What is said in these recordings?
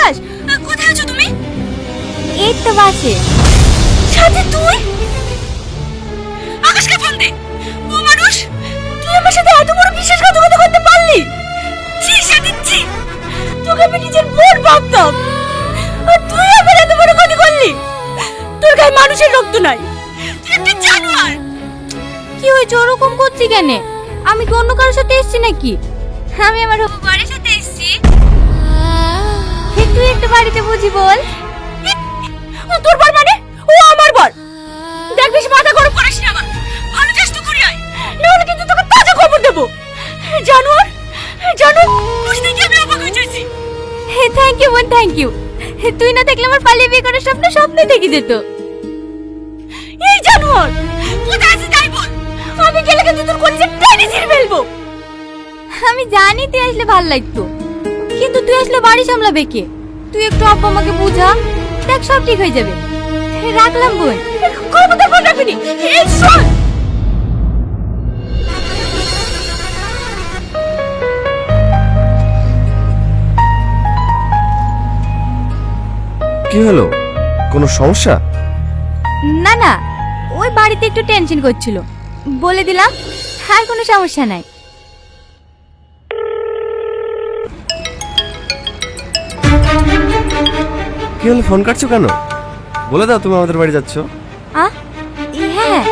আকাশ, কোথায় আছো তুমি? এই তো বাসে। সাথে তুই? আকাশকে ফোন দে। ও মানুষ, তুই আমার সাথে এত বড় বিশ্বাসঘাতকতা করতে পারলি? ছি সাথে ছি। তোকে আমি নিজের বোন ভাবতাম, আর তুই আমার এত বড় ক্ষতি করলি। তোর গায়ে মানুষের রক্ত নাই, তুই একটা জানোয়ার। কি হয়েছে ওরকম করছি কেন? আমি কি অন্য কারোর সাথে এসেছি নাকি? আমি আমার বাড়ির সাথে এসেছি। তুই একটা বাড়িতে বুঝি বল। তোর বল মানে? ও আমার বল। দেখ বেশি মাথা গরম করিস না আমার। ভালো চেষ্টা করি আয়, নাহলে কিন্তু তোকে তাজা খবর দেবো। জানোয়ার, জানোয়ার, খুশি দেখে আমি অবাক হয়ে যাচ্ছি। থ্যাংক ইউ বোন, থ্যাংক ইউ। তুই না থাকলে আমার পালিয়ে বিয়ে করার স্বপ্ন স্বপ্নে থেকে যেত। এই জানোয়ার, কোথায় আছিস তাই বল। আমি গেলে কিন্তু তোর কলিজা টেনে ছিঁড়ে ফেলবো। আমি জানি তুই আসলে ভালো লাগতো, কিন্তু তুই আসলে বাড়ি সামলাবে কে? তুই একটু আব্বা আমাকে বুঝা, দেখ সব ঠিক হয়ে যাবে। রাখলাম বোন। খবরদার ফোন রাখবি। এই শোন, কি হলো, কোনো সমস্যা? না না, ওই বাড়িতে একটু টেনশন করছিল, বলে দিলাম। আর কোনো সমস্যা নাই। কি হলো, ফোন কাটছো কেন? বলে দাও তুমি আমাদের বাড়ি যাচ্ছ। হ্যাঁ,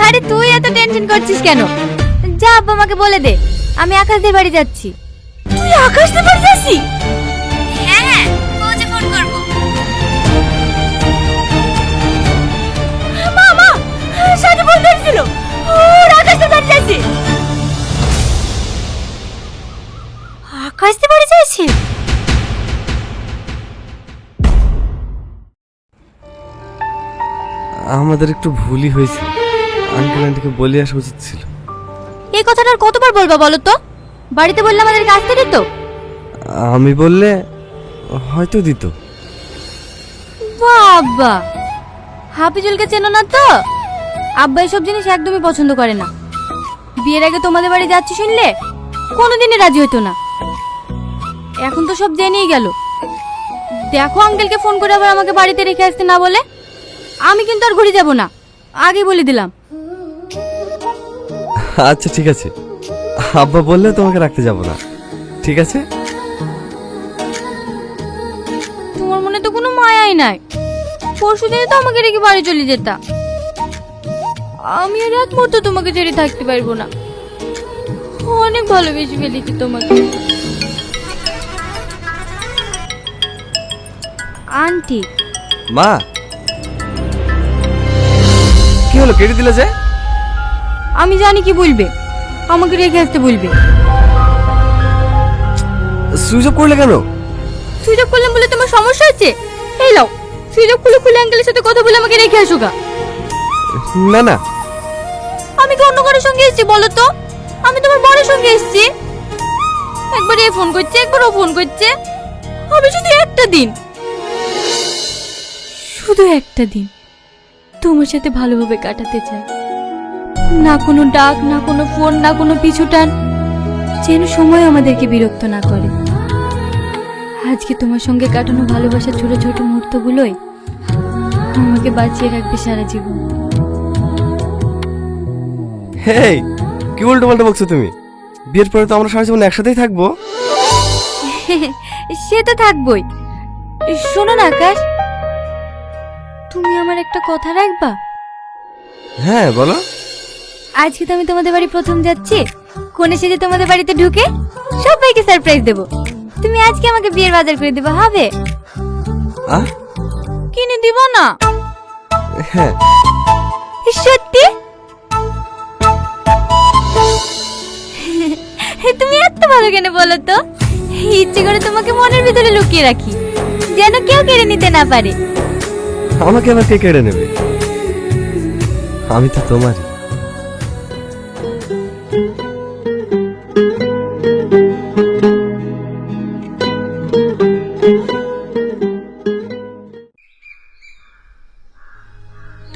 আরে তুই এত টেনশন করছিস কেন? যা আব্বা আমাকে বলে দে, আমি আকাশদের বাড়ি যাচ্ছি। তুই আকাশদের বাড়ি যাচ্ছিস? হ্যাঁ হ্যাঁ, পৌঁছে ফোন করব। মামা, সাথে বলতে ছিল ওর আকাশদের বাড়ি যাচ্ছে। আকাশদের বাড়ি যাচ্ছে? আমাদের একটু ভুলই হয়েছে, আঙ্কেল আন্টিকে বলে আসা উচিত ছিল। এই কথাটা আর কতবার বলবা বলো তো? বাড়িতে বললে আমাদের আসতে দিত? আমি বললে হয়তো দিত। বাবা, হাফিজুলকে চেনো না তো? আব্বা এসব জিনিস একদমই পছন্দ করে না। বিয়ের আগে তোমাদের বাড়ি যাচ্ছি শুনলে কোনোদিনই রাজি হতো না। এখন তো সব জেনেই গেল। দেখো আঙ্কেলকে ফোন করে আবার আমাকে বাড়িতে রেখে আসতে না বলে। আমি কিন্তু আর ঘুরে যাব না, আগে বলে দিলাম। আচ্ছা ঠিক আছে, আব্বা বললে তোমাকে রাখতে যাব না, ঠিক আছে? তোমার মনে তো কোনো মায়াই নাই। পরশু দিনে তো আমাকে রেখে বাড়ি চলে যেতা। আমি আর এক মুহূর্ত তোমাকে ছেড়ে থাকতে পারবো না। অনেক ভালোবেসে ফেলেছি তোমাকে। আন্টি। মা, কি হলো, কেটে দিলে যে? আমি জানি কি বলবে, আমাকে রেখে আসতে বলবে। সুইচ অফ করলে কেন? সুইচ অফ করলাম বলে তোমার সমস্যা হচ্ছে? এই লাও, সুইচ অফ খুলে আঙ্কেলের সাথে কথা বলে আমাকে রেখে আসো গা। না না, আমি কি অন্য কারোর সঙ্গে এসেছি বলো তো? আমি তোমার বড়ের সঙ্গে এসেছি। একবার এ ফোন করছে, একবার ও ফোন করছে। আমি শুধু একটা দিন, শুধু একটা দিন তোমার সাথে ভালোভাবে কাটাতে চাই। না কোনো ডাক, না কোনো ফোন, না কোনো পিছু টান, যেন সময় আমাদেরকে বিরক্ত না করে। আজকে তোমার সঙ্গে কাটানো ভালোবাসার ছোট ছোট মুহূর্তগুলোই আমাকে বাঁচিয়ে রাখবে সারা জীবন। হেই, কি উল্টো পাল্টা বকছো তুমি? বিয়ের পরে তো আমরা সারা জীবন একসাথেই থাকবো। সে তো থাকবই। শোনো না আকাশ, তুমি আমার একটা কথা রাখবা? হ্যাঁ বলো। আজকে তো আমি তোমাদের বাড়ি প্রথম যাচ্ছি, কোণে সেজে তোমাদের বাড়িতে ঢুকে সবাইকে সারপ্রাইজ দেবো। তুমি আজকে আমাকে বিয়ের বাজার করে দেবে, হবে? কিনে দিব না? হ্যাঁ সত্যি? তুমি এত ভালো কেন বলো তো? ইচ্ছে করে তোমাকে মনের ভিতরে লুকিয়ে রাখি, যেন কেউ কেড়ে নিতে না পারে। আমাকে আবার কে কেড়ে নেবে? আমি তো তোমারই।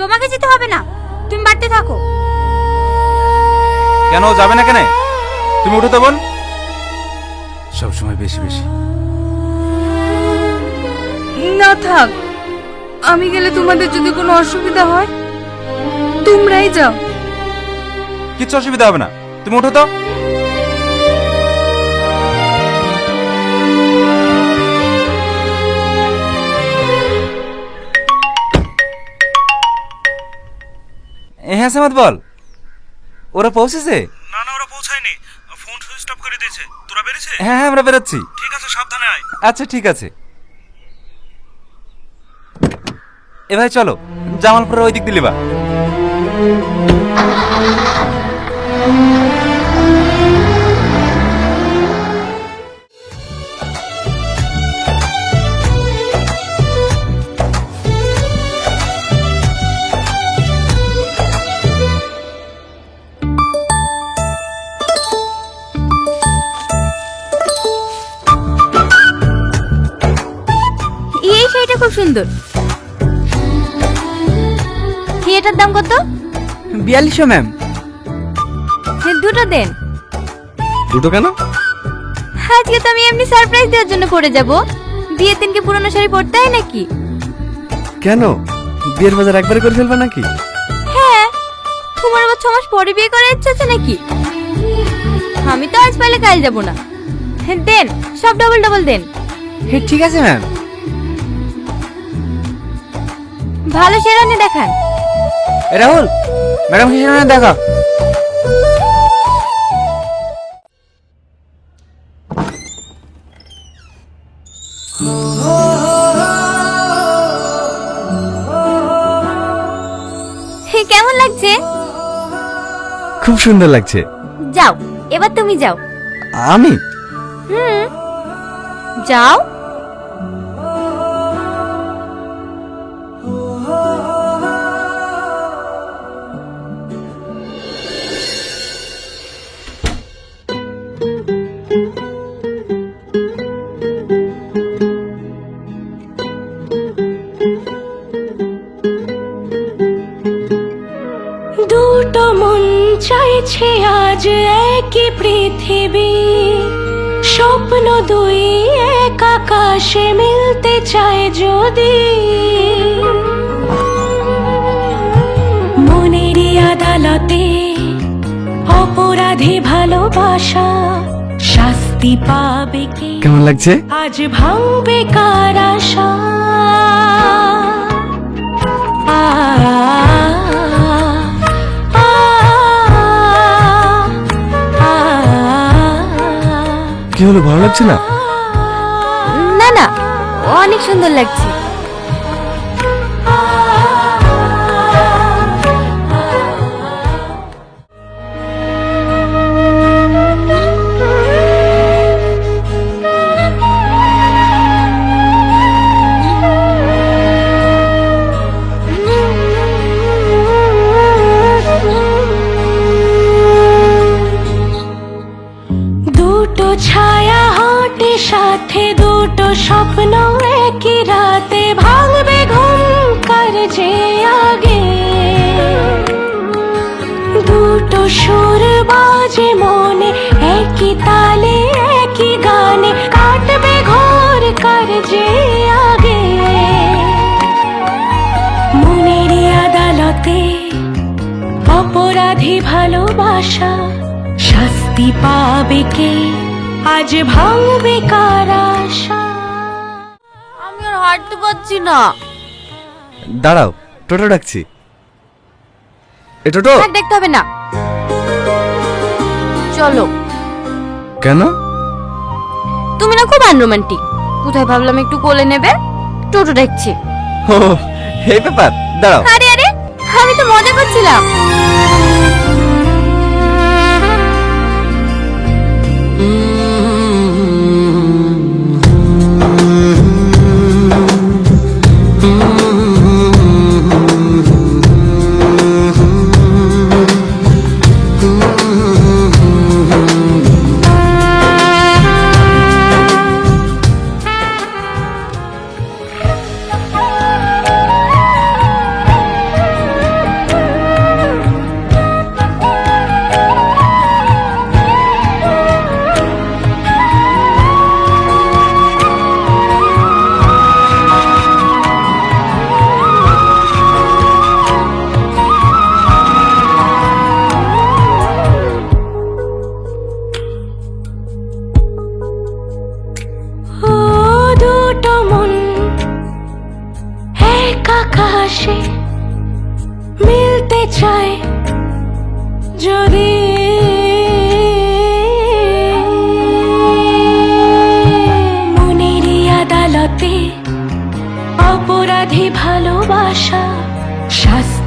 তোমাকে যেতে হবে না, তুমি বাড়িতে থাকো। কেন যাবে না কেন? তুমি উঠো তো বোন। সবসময় বেশি বেশি। না থাক, আমি গেলে তোমাদের যদি কোনো অসুবিধা হয় তোমরাই যাও। কিচ্ছু অসুবিধা হবে না, তুমি উঠো তো। হ্যাঁ সামাদ বল, ওরা পৌঁছেছে? না না, ওরা পৌঁছায়নি, ফোন সুইচ অফ করে দিয়েছে। তোরা বেরিয়েছে? হ্যাঁ হ্যাঁ আমরা বেরোচ্ছি। ঠিক আছে, সাবধানে আয়। আচ্ছা ঠিক আছে। এ ভাই চলো, জামালপুরের ওই দিক দিলিবা। এই শাড়িটা খুব সুন্দর। এটার দাম কত? 4200 ম্যাম। দুটো দেন। দুটো কেন? আজকে তো আমি এমনি সারপ্রাইজ দেওয়ার জন্য পরে যাব। বিয়ের দিনকে পুরনো শাড়ি পরতে হয় নাকি? কেন, বিয়ের বাজার একবারে করে ফেলবা নাকি? হ্যাঁ, তোমার আবার 6 মাস পরে বিয়ে করার ইচ্ছা আছে নাকি? আমি তো আজ পাইলে কাল যাব না। দেন, সব ডবল ডবল দেন। হ্যাঁ ঠিক আছে ম্যাম। ভালো শেরওয়ানি দেখান। রাহুল, ম্যাডাম কি শেরওয়ানি দেখা? কেমন লাগছে? খুব সুন্দর লাগছে। যাও, এবার তুমি যাও। আমি? যাও। দুটো মন চাইছে আজ একই পৃথিবী, স্বপ্ন দুই এক আকাশে মিলতে চায় যদি। মনেরই আদালতে অপরাধী ভালোবাসা শাস্তি পাবে কে? কেমন লাগছে? আজ ভাঙবে কার আশা? আ কি হলো, ভালো লাগছে না? না না, অনেক সুন্দর লাগছে। দুটো ছায়া হাঁটে সাথে, দুটো স্বপ্ন একই রাতে ভাঙবে ঘুম কার যে আগে। দুটো সুর বাজে মনে একই তালে একই গানে, কাটবে ঘোর কার যে আগে। মনেরই আদালতে অপরাধী ভালোবাসা শাস্তি পাবে কে? আজ ভাঙবে কার আশা? আমি আর হাঁটতে পারছি না। দাঁড়াও, টোটো ডাকছি। এ টোটো। থাক, দেখতে হবে না, চলো। কেন? তুমি না খুব আনরোমান্টিক। কোথায় ভাবলাম একটু কোলে নেবে, টোটো দেখছি। ও, এই ব্যাপার, দাঁড়াও। আরে আরে, আমি তো মজা করছিলাম।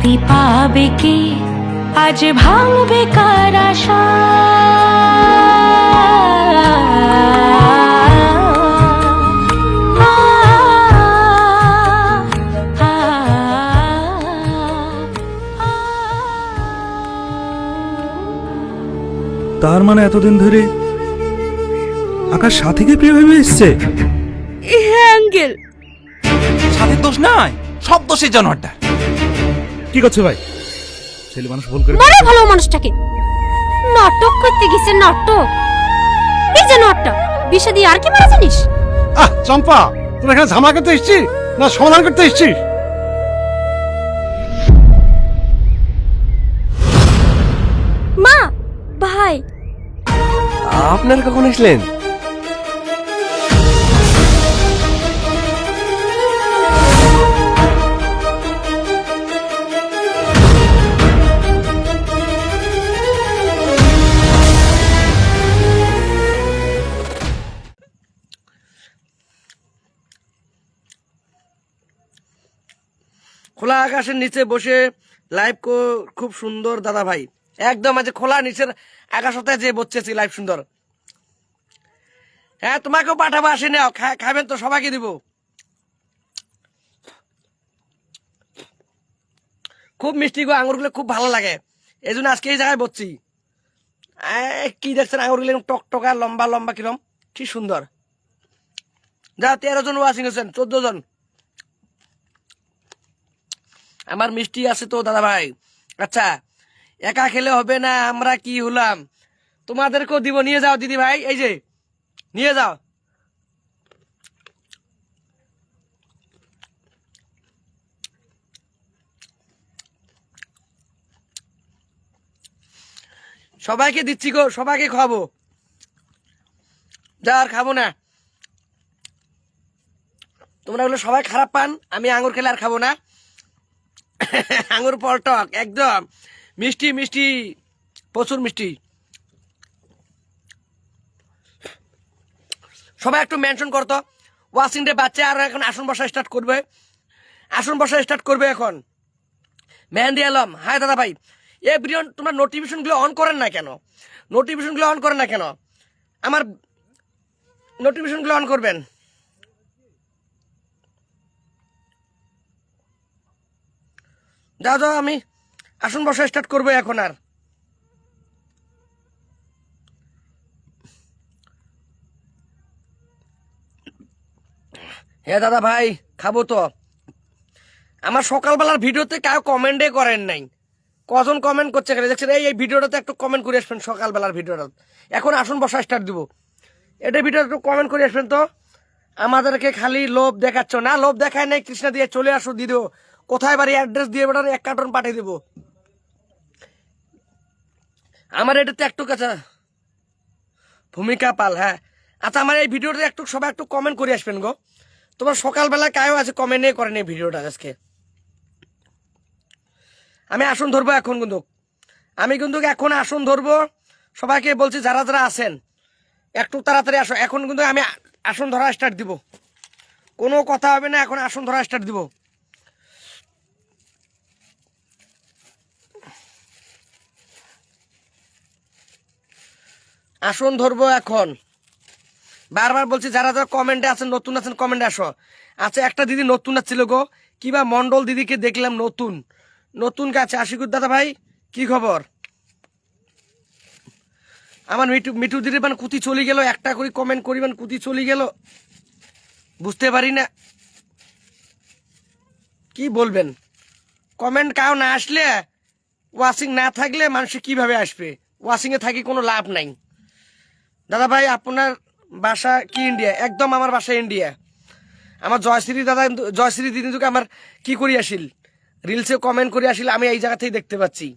শাস্তি পাবে কে আজ ভাঙবে কার আশা তার মানে এতদিন ধরে আকাশ সাথীকে প্রিয় ভেবে এসছে। হ্যাঁ আঙ্কেল। সাথীর দোষ নাই, সব দোষের জানোয়ারটা। কি করছে ভাই? ছেলে মানুষ ভুল করে মারা ভালো মানুষটাকে নাটক করতে গেছে, নাটক। এই যে নাটক বিষা দিয়ে আর কি মারা জানিস? চম্পা, তোর এখানে ঝামেলা করতে এসেছিস না সমাধান করতে এসেছিস? মা, ভাই, আপনারা কখন আসলেন? খোলা আকাশের নিচে বসে লাইভ খুব সুন্দর দাদা ভাই, একদম আজ খোলা নিচের আকাশ হতে যে বসছেছি লাইভ সুন্দর। হ্যাঁ তোমাকেও পাঠাবো, আসে নাও, খাবেন তো, সবাইকে দিব। খুব মিষ্টি গো, আঙুরগুলো খুব ভালো লাগে, এই জন্য আজকে এই জায়গায় বসছি। কি দেখছেন আঙুরগুলো টকটকা লম্বা লম্বা কিরম, ঠিক সুন্দর। যা 13 জন ওয়াশিং হয়েছেন, 14 জন। আমার মিষ্টি আছে তো দাদা ভাই। আচ্ছা একা খেলে হবে না, আমরা কি হলাম, তোমাদেরকেও দিব, নিয়ে যাও দিদি ভাই, এই যে নিয়ে যাও। সবাইকে দিচ্ছি গো, সবাইকে খাবো, যা আর খাবো না। তোমরা ওগুলো সবাই খারাপ পান, আমি আঙুর খেলে আর খাবো না। আঙুর পলটক একদম মিষ্টি মিষ্টি, প্রচুর মিষ্টি। সবাই একটু মেনশন করতো, ওয়াশিং ডে বাচ্চা আর এখন আসন বসা স্টার্ট করবে, আসন বসা স্টার্ট করবে এখন। মেহেন্দি আলম, হাই দাদা ভাই। এ ভিডিও তোমরা নোটিফিকেশনগুলো অন করেন না কেন? নোটিফিকেশনগুলো অন করেন না কেন? আমার নোটিফিকেশনগুলো অন করবেন। যাও যাও, আমি আসন বসা স্টার্ট করবো এখন। আর হ্যাঁ দাদা ভাই, খাবো তো। আমার সকালবেলার ভিডিওতে কেউ কমেন্টে করেন নাই, কজন কমেন্ট করছে এখানে দেখছেন? এই ভিডিওটাতে একটু কমেন্ট করে আসবেন, সকালবেলার ভিডিওটা। এখন আসন বসা স্টার্ট দিব, এটা ভিডিওটা একটু কমেন্ট করে আসবেন তো। আমাদেরকে খালি লোভ দেখাচ্ছ না, লোভ দেখায় নাই, কৃষ্ণা দিয়ে চলে আসো, দিদিও কোথায় বাড়ি অ্যাড্রেস দিয়ে বেটার 1 কার্টন পাঠিয়ে দেবো। আমার এটাতে একটু কাছে ভূমিকা পাল, হ্যাঁ। আচ্ছা আমার এই ভিডিওটা একটু সবাই একটু কমেন্ট করে আসবেন গো। তোমার সকালবেলা কায়ও আছে কমেন্টে করেন এই ভিডিওটা আজকে। আমি আসন ধরবো এখন, আমি কিন্তু এখন আসন ধরবো। সবাইকে বলছি যারা যারা আছেন একটু তাড়াতাড়ি আসো, এখন কিন্তু আমি আসন ধরা স্টার্ট দিব, কোনো কথা হবে না, এখন আসন ধরা স্টার্ট দিব। আসন ধরবো এখন, বারবার বলছি যারা যারা কমেন্টে আছেন, নতুন আছেন কমেন্টে আসো। আচ্ছা একটা দিদি নতুন আসছিল গো, কিবা মন্ডল দিদিকে দেখলাম নতুন, নতুন কাছে আশিকুর দাদা ভাই, কি খবর? আমার মিঠু দিদির মানে কুতি চলে গেল, একটা করে কমেন্ট করিবেন, কুতি চলে গেল, বুঝতে পারি না কি বলবেন। কমেন্ট কাউ না আসলে, ওয়াশিং না থাকলে মানুষ কিভাবে আসবে? ওয়াশিংয়ে থাকি কোনো লাভ নাই। দাদা ভাই আপনার বাসা কি ইন্ডিয়া? একদম আমার বাসা ইন্ডিয়া। আমার জয়শ্রী দাদা, জয়শ্রী দিদি তোকে আমার কি করি আসিল, রিলসে কমেন্ট করে আসিল, আমি এই জায়গা থেকে দেখতে পাচ্ছি,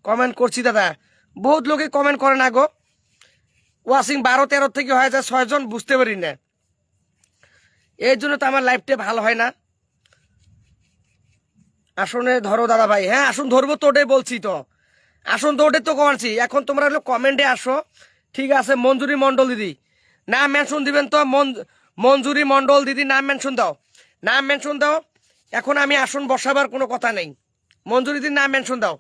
কমেন্ট করছি দাদা। বহুত লোকে কমেন্ট করে না গো, ওয়াশিং 12-13 থেকে হয়ে যায় 6 জন, বুঝতে পারি না, এই জন্য তো আমার লাইফটা ভালো হয় না। আসনে ধরো দাদা ভাই, হ্যাঁ আসন ধরবো তো, ওটাই বলছি তো, আসন তো ওটাই তো কমাচ্ছি। এখন তোমরা হলো কমেন্টে আসো, ঠিক আছে? মঞ্জুরি মন্ডল দিদি নাম মেনশন দিবেন তো, মঞ্জুরি মন্ডল দিদি নাম মেনশন দাও, নাম মেনশন দাও। এখন আমি আসন বসাবার কোনো কথা নেই, মঞ্জুরি দিদির নাম মেনশন দাও।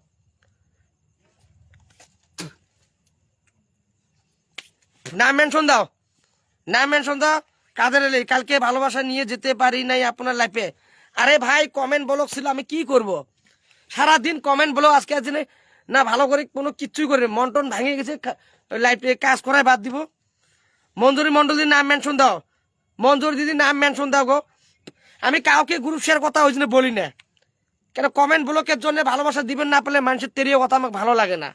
নাম মেনশন দাও, নাম মেনশন দাও। কাদের আলী, কালকে ভালোবাসা নিয়ে যেতে পারি নাই আপনার লাইফে। আরে ভাই কমেন্ট ব্লক ছিল, আমি কি করব? সারাদিন কমেন্ট ব্লক, আজকে আজ না ভালো করে কোনো কিচ্ছুই করে মন টন ভেঙে গেছে, লাইফে কাজ করায় বাদ দিব। মঞ্জুরি মন্ডল দিদির নাম মেনশন দাও, মঞ্জুরি দিদির নাম মেনশন দাও গো। আমি কাউকে গ্রুপ শেয়ার কথা ওই জন্য বলি না, কেন কমেন্ট ব্লকের জন্য ভালোবাসা দিবেন না পেলে মানুষের তেরিয়ে কথা আমাকে ভালো লাগে না,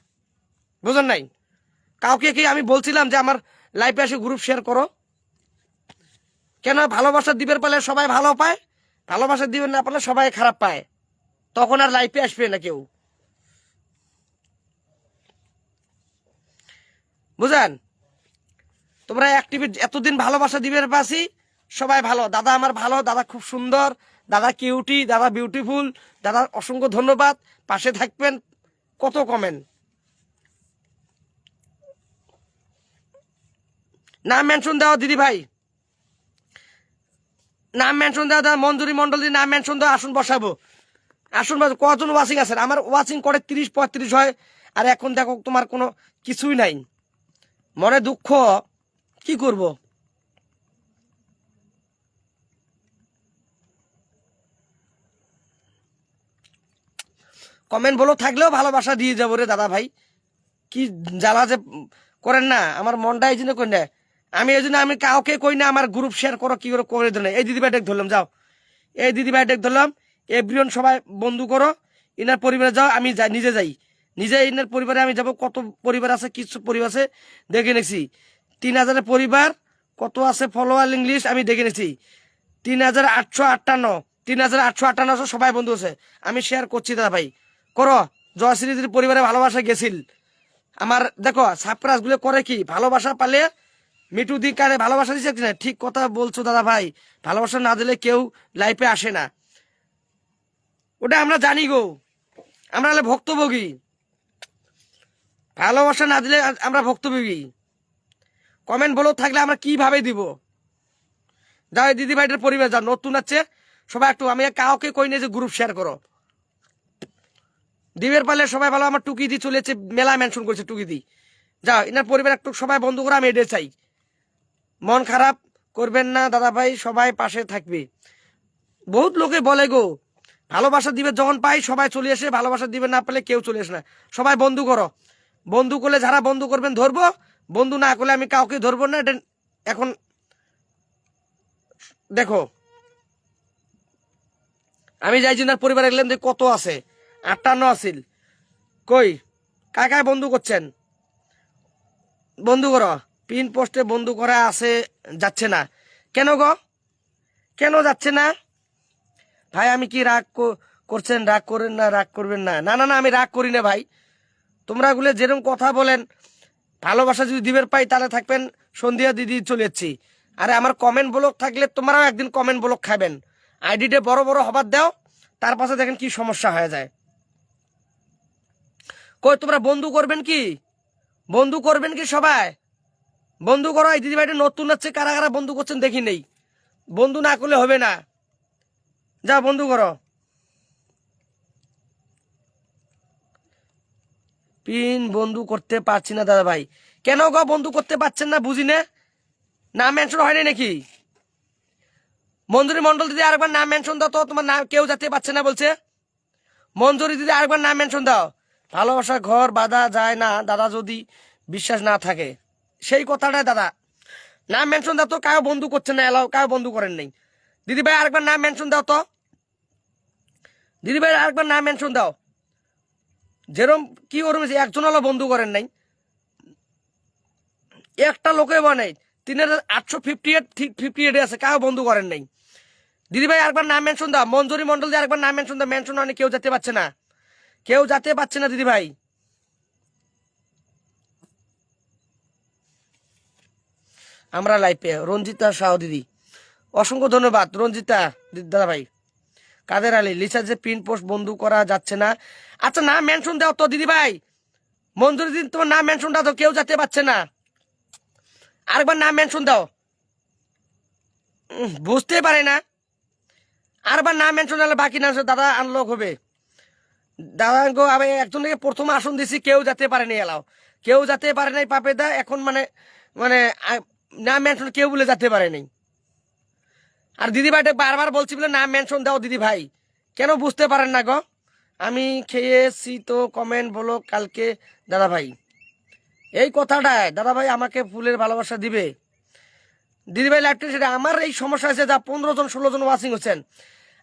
বুঝলেন নাই? কাউকে কি আমি বলছিলাম যে আমার লাইফে এসে গ্রুপ শেয়ার করো? কেন ভালোবাসা দিবের পেলে সবাই ভালো পায়, ভালোবাসা দিবেন না পেলে সবাই খারাপ পায়, তখন আর লাইফে আসবে না কেউ, বুঝেন? তোমরা অ্যাক্টিভিট এতদিন ভালোবাসা দিবের পাশি সবাই ভালো, দাদা আমার ভালো, দাদা খুব সুন্দর, দাদা কিউটি, দাদা বিউটিফুল, দাদা অসংখ্য ধন্যবাদ, পাশে থাকবেন। কত কমেন্ট, নাম মেনশন দাও দিদি ভাই, নাম মেনশন দাও। দাদা মঞ্জুরি মন্ডল দিদি নাম মেনশন দাও, আসুন বসাবো, আসুন বসাবো। কজন ওয়াচিং আছেন? আমার ওয়াচিং করে 30-35 হয়, আর এখন দেখো তোমার কোনো কিছুই নাই, মনে দুঃখ, কি করব? কমেন্ট বলো থাকলেও ভালোবাসা দিয়ে যাবো রে দাদা ভাই, কি জ্বালা যে করেন না, আমার মনটা এই জন্য করেন না। আমি এই জন্য আমি কাউকে কই না আমার গ্রুপ শেয়ার করো, কি করে করে দিলেন। এই দিদি ভাই ডেক ধরলাম, যাও, এই দিদি ভাই ডেক ধরলাম, এভরিওয়ান সবাই বন্ধু করো, ইনার পরিবারে যাও, আমি যাই, নিজে যাই, নিজে ইনার পরিবারে আমি যাব। কত পরিবার আছে, কিছু পরিবার আছে দেখে নিয়েছি, 3000 পরিবার কত আছে ফলোয়ার ইংলিশ আমি দেখে নিয়েছি, 3858, 3858 সবাই বন্ধু আছে, আমি শেয়ার করছি দাদা ভাই, করো। জয়শ্রীদের পরিবারে ভালোবাসা গেছিল আমার, দেখো সারপ্রাইজ গুলো করে কি, ভালোবাসা পালে মিটু দি কারে ভালোবাসা দিচ্ছে কিনা, ঠিক কথা বলছো দাদা ভাই, ভালোবাসা না দিলে কেউ লাইফে আসে না, ওটা আমরা জানি গো, আমরা হলে ভক্তভোগী, ভালোবাসা না দিলে আমরা ভক্তভোগী। কমেন্ট বলো থাকলে আমরা কিভাবে দিব? যাও দিদি ভাইটার পরিবার যাও, নতুন আছে সবাই একটু, আমি কাউকে কই না যে গ্রুপ শেয়ার করো, দিবের পালে সবাই ভালো। আমার টুকি দি চলেছে, মেলা মেনশন করছে টুকি দি, যাও ইনার পরিবার একটু সবাই বন্ধু করে, আমি এটাই চাই। মন খারাপ করবেন না দাদা ভাই, সবাই পাশে থাকবে। বহুত লোকে বলে গো ভালোবাসা দিবে যখন পাই সবাই চলে আসে, ভালোবাসা দিবে না পেলে কেউ চলে আসে না, সবাই বন্ধু করো। বন্ধু করলে যারা বন্ধু করবেন ধরবো, বন্ধু না করলে আমি কাউকে ধরবো না। এখন দেখো আমি যাই যে পরিবার এলাম যে কত আছে, 58 আছিল, কই কাকায় বন্ধু করছেন? বন্ধু করো, পিন পোস্টে বন্ধু করা আছে, যাচ্ছে না কেন গো, কেন যাচ্ছে না ভাই? আমি কি রাগ করছেন? রাগ করেন না, রাগ করবেন না, না না না, আমি রাগ করি না ভাই। তোমরা গুলো যেরকম কথা বলেন, ভালোবাসা যদি দিবের পাই তাহলে থাকবেন সন্ধ্যা দিদি চলে যাচ্ছি। আরে আমার কমেন্ট ব্লক থাকলে তোমরাও একদিন কমেন্ট ব্লক খাবেন, আইডিতে বড় বড় হবার দাও, তার পাশে দেখেন কি সমস্যা হয়ে যায়। কই তোমরা বন্ধু করবেন কি, বন্ধু করবেন কি সবাই? বন্ধু করো। এই দিদি ভাইটা নতুন আছে, কারা কারা বন্ধু করছেন দেখি নেই, বন্ধু না করলে হবে না, যা বন্ধু করো। পিন বন্ধু করতে পারছি না দাদা ভাই, কেন গো বন্ধু করতে পারছেন না বুঝি না? নাম মেনশন হয়নি নাকি? মঞ্জুরি মন্ডল দিদি আরেকবার নাম মেনশন দাও তো, তোমার নাম কেউ যেতে পারছে না বলছে। মঞ্জুরি দিদি আরেকবার নাম মেনশন দাও। ভালোবাসা ঘর বাঁধা যায় না দাদা যদি বিশ্বাস না থাকে, সেই কথাটাই দাদা। নাম মেনশন দাও তো, কাউ বন্ধু করছে না, এলাও কাউ বন্ধু করেন নাই। দিদি ভাই আরেকবার নাম মেনশন দাও তো, দিদি ভাই আরেকবার নাম মেনশন দাও। যেরম কি ওরম একজন হলো বন্ধু করেন নাই, একটা লোকে বানাই 3858 আছে, কাউ বন্ধু করেন নাই। দিদি ভাই আরেকবার নাম মেনশন দাও। মঞ্জুরি মন্ডল দিয়ে আরেকবার নাম মেনশন দাও। মেনশন হয়নি, কেউ যেতে পারছে না, কেউ যেতে পারছে না দিদি ভাই। আমরা লাইফে রঞ্জিতা সাহ দিদি, অসংখ্য ধন্যবাদ রঞ্জিতা দাদা ভাই। কাদের আলী লিসা যে পিন পোস্ট বন্ধু করা যাচ্ছে না, আচ্ছা নাম মেনশন দাও তো দিদি ভাই। মঞ্জুরি দিন তোমার নাম মেনশন দাও তো, কেউ যেতে পারছে না, আরেকবার নাম মেনশন দাও। বুঝতে পারে না, আরেকবার নাম মেনশন দিলে বাকি নাম দাদা আনলক হবে। দাদা গো, আমি একজনকে প্রথম আসন দিছি, কেউ যেতে পারেনি, এলাও কেউ যেতে পারে নাই পাপেদা। এখন মানে মানে নাম মেনশন কেউ বলে যেতে পারেনি। আর দিদি ভাইটা বারবার বলছি বলে নাম মেনশন দাও দিদি ভাই, কেন বুঝতে পারেন না গো? আমি খেয়েছি তো কমেন্ট বলো কালকে দাদা ভাই। এই কথাটায় দাদা ভাই আমাকে ফুলের ভালোবাসা দিবে। দিদি ভাই লাইভ সেটা আমার এই সমস্যা আছে, যা 15 জন 16 জন ওয়াচিং হচ্ছেন।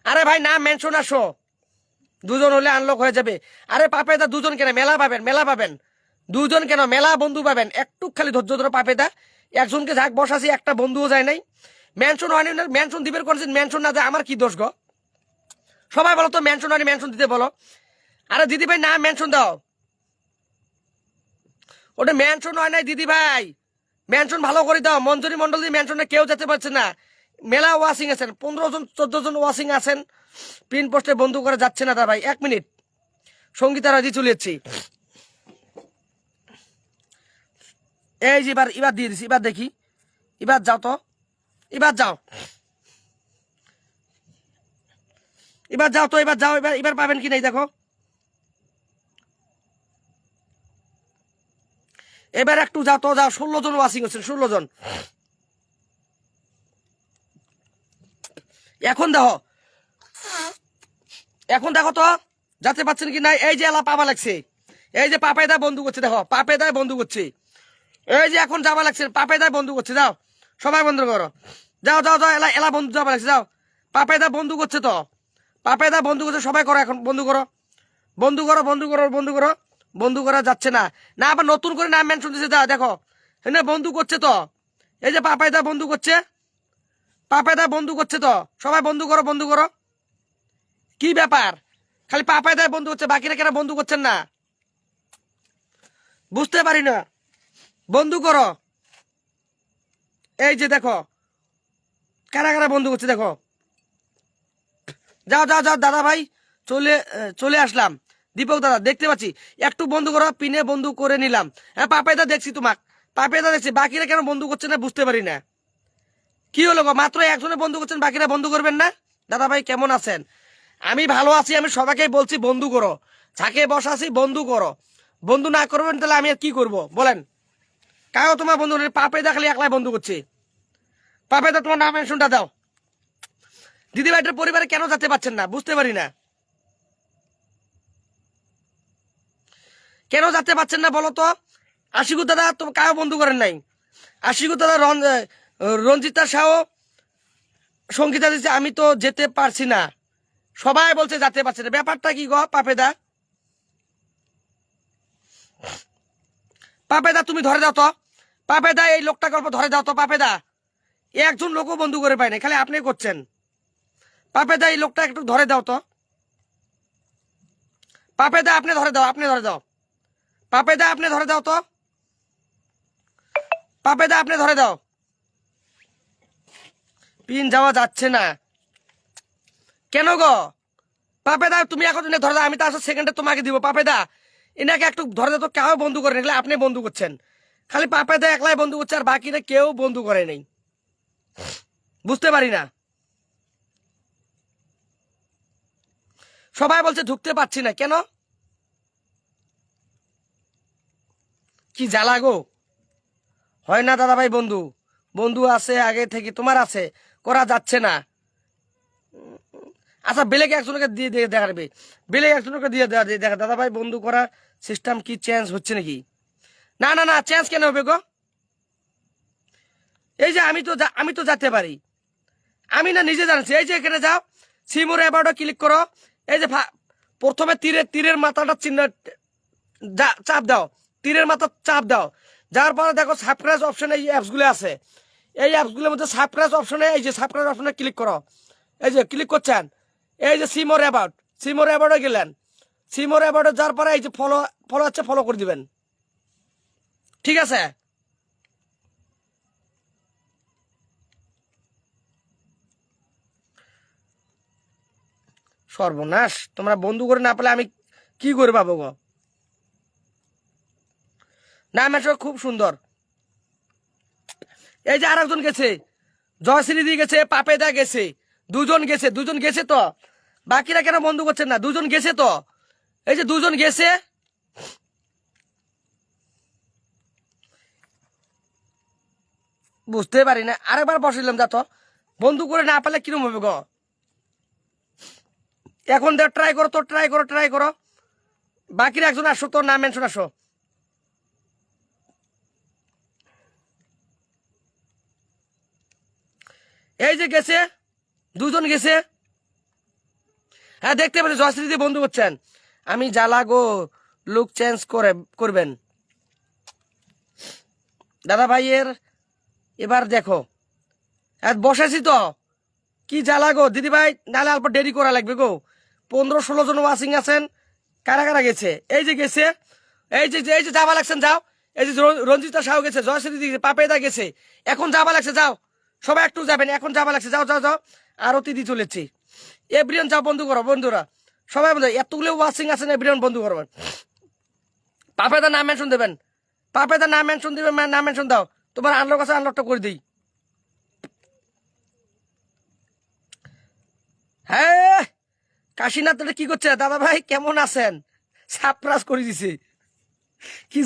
আরে ভাই নাম মেনশন আসো, 2 জন হলে আনলক হয়ে যাবে। আরে পাপেদা 2 জন কেন, মেলা পাবেন, মেলা পাবেন। 2 জন কেন, মেলা বন্ধু পাবেন। একটু খালি ধৈর্য ধরো পাপেদা। একজনকে ঝাঁক বসাছি, একটা বন্ধুও যায় নাই। মেনশন হয়নি, মেনশন দিবের করছেন, মেনশন না যায় আমার কি দোষ গো? সবাই বলো তো মেনশন হয়নি, মেনশন দিতে বলো। আরে দিদি ভাই নাম মেনশন দাও। ওটা মেনশন হয় নাই দিদি ভাই, মেনশন ভালো করে দাও। মঞ্জুরি মন্ডল দিয়ে মেনশনে কেউ যেতে পারছে না। মেলা ওয়াশিং আছেন, 15 জন 14 জন ওয়াশিং আছেন, পিন পোস্টে বন্ধু করে যাচ্ছে না দাদা ভাই। 1 মিনিট, সঙ্গীতা রাজি চলে যাচ্ছি। এই যে এবার দিয়ে দিছি, এবার দেখি, এবার যাও তো, এবার যাও, এবার যাও তো, এবার যাও, এবার পাবেন কি নাই দেখো। এবার একটু যাও তো, যাও। 16 জন ওয়াশিং হচ্ছেন, 16 জন। এখন দেখো, এখন দেখো তো যাতে পাচ্ছেন কি নাই। এই যে এলা পাবা লাগছে, এই যে পাপেদায় বন্ধু করছে, দেখো পাপেদায় বন্ধু করছে। এই যে এখন যাবা লাগছে, পাপেদায় বন্ধু করছে। যাও সবাই বন্ধু করো, যাও যাও যাও, এলা এলা বন্ধু যাবা লাগছে, যাও। পাপেদা বন্ধু করছে তো, পাপেদা বন্ধু করছে, সবাই করো এখন, বন্ধু করো, বন্ধু করো, বন্ধু করো, বন্ধু করো। বন্ধু করা যাচ্ছে না, না আবার নতুন করে নাম মেনশন দিচ্ছে। যা দেখো হ্যাঁ বন্ধু করছে তো, এই যে পাপেদা বন্ধু করছে, পাপেদা বন্ধু করছে তো, সবাই বন্ধু করো, বন্ধু করো। কি ব্যাপার, খালি পাপেদায় বন্ধু করছে, বাকিরা কেন বন্ধু করছেন না বুঝতে পারি না। বন্ধু করো, এই যে দেখো কারা কারা বন্ধু করছে দেখো। যাও যাও যাও দাদা ভাই, চলে আসলাম। দীপক দাদা দেখতে পাচ্ছি, একটু বন্ধু করো, পিনে বন্ধু করে নিলাম। হ্যাঁ পাপেদা দেখছি তোমাক, পাপেদা দেখছি, বাকিরা কেন বন্ধু করছে না বুঝতে পারি না। কি হলো গো, মাত্র একজনে বন্ধু করছেন, বাকিরা বন্ধু করবেন না? দাদা ভাই কেমন আছেন? আমি ভালো আছি, আমি সবাইকে বলছি বন্ধু করো, ঝাঁকে বসাছি বন্ধু করো। বন্ধু না করবেন তাহলে আমি আর কি করব বলেন? কাও তোমার বন্ধু নেই, পাপেদা খালি একলাই বন্ধু করছে। পাপেদা তোমার নাম মেনশনটা দাও। দিদি ভাইটার পরিবারে কেন যেতে পারছেন না বুঝতে পারি না, কেন যেতে পারছেন না বলো তো? আশিকুর দাদা তো কাও বন্ধু করেন নাই। আশিকুর দাদা রঞ্জিতা সাহ সঙ্গীতা দিচ্ছে, আমি তো যেতে পারছি না, সবাই বলছে যেতে পারছে না। ব্যাপারটা কি গো পাপেদা? পাপেদা তুমি ধরে দাও তো, পাপেদা এই লোকটা গল্প ধরে দাও তো। পাপেদা একজন লোকও বন্ধু করে পায় না, খালি আপনি করছেন। পাপেদা এই লোকটা একটু ধরে দাও তো। পাপেদা আপনি ধরে দাও, আপনি ধরে দাও। পাপেদা আপনি ধরে দাও তো, পাপেদা আপনি ধরে দাও। পিন যাওয়া যাচ্ছে না কেন গো? পাপেদা তুমি এখন ধরে দাও, আমি তো আসলে সেকেন্ডে তোমাকে দিব। পাপেদা এনাকে একটু ধরে দাও তো, কেউ বন্ধু করে নিলে আপনি বন্ধু করছেন। খালি পাপেদা একলাই বন্ধু করছে, আর বাকিরা কেউ বন্ধু করে নেই, বুঝতে পারি না। সবাই বলছে ঢুকতে পারছি না কেন, কি জ্বালা গো? হয় না দাদা ভাই, বন্ধু বন্ধু আছে আগে থেকে, তোমার আছে, করা যাচ্ছে না। আচ্ছা বেলেগে একজনকে দিয়ে দিয়ে দেখাবে, বেলেগে একজনকে দিয়ে দেখা। দাদা ভাই বন্ধু করা সিস্টেম কি চেঞ্জ হচ্ছে নাকি? না না না, চেঞ্জ কেন হবে গো? এই যে আমি তো যেতে পারি, আমি না নিজে জানছি। এই যে এখানে যাও, সিমোর অ্যাবাউটে ক্লিক করো। এই যে প্রথমে তীরের মাথাটা চিহ্ন চাপ দাও, তীরের মাথা চাপ দাও। যার পরে দেখো সাবস্ক্রাইব অপশনে এই অ্যাপসগুলো আছে, এই অ্যাপসগুলোর মধ্যে সাবস্ক্রাইব অপশনে, এই যে সাবস্ক্রাইব অপশনে ক্লিক করো। এই যে ক্লিক করছেন, এই যে সিমোর অ্যাবাউটে গেলেন। সিমোর অ্যাবাউটে যাওয়ার পরে এই যে ফলো আছে, ফলো করে দিবেন, ঠিক আছে? সর্বনাশ, তোমরা বন্ধু করে না পেলে আমি কি করে পাবো গো? নাম আসলে খুব সুন্দর। এই যে আর একজন গেছে, জয়শ্রীদি গেছে, পাপেদা গেছে, দুজন গেছে তো, বাকিরা কেন বন্ধু করছেন না? দুজন গেছে তো, এই যে দুজন গেছে, বুঝতে পারি না, আরেকবার বসাইলাম যা তো, বন্ধু করে না পারলে কিরম হবে গো। এখন দেখ ট্রাই করো, তোর ট্রাই করো, বাকির একজন আসো, তোর নাম মেনশন আসো। এই যে গেছে, দুজন গেছে। হ্যাঁ দেখতে পাচ্ছি জয়শ্রী দিয়ে বন্ধু হচ্ছেন। আমি জ্বালা গো, লুক চেঞ্জ করবেন দাদা ভাইয়ের। এবার দেখো বসেছি তো, কি জ্বালা গো দিদি ভাই, নাহলে অল্প দেরি করা লাগবে গো। 15-16 জন ওয়াশিং আছেন, কারা কারা গেছে? এই যে গেছে, এই যে যাবা লাগছেন যাও। এই যে রঞ্জিতা সাহু গেছে, জয়শ্রী দিদি, পাপেদা গেছে, এখন যাবা লাগছে যাও, সবাই একটু যাবেন, এখন যাবা লাগছে, যাও যাও যাও। আরতি দিয়ে চলেছি, এভরিওয়ান যাও, বন্ধু করো বন্ধুরা, সবাই বন্ধু, এতগুলো ওয়াশিং আছেন, এভরিওয়ান বন্ধু করবেন। পাপেদার নাম মেনশন দেবেন, পাপেদার নাম মেনশন দিবেন, নাম মেনশন দাও, তোমার আনলক আছে, আনলকটা করে দিই। হ্যাঁ কাশীনাথ কি করছে দাদা ভাই, কেমন আছেন? সাপ্রাস করে দিছে। কি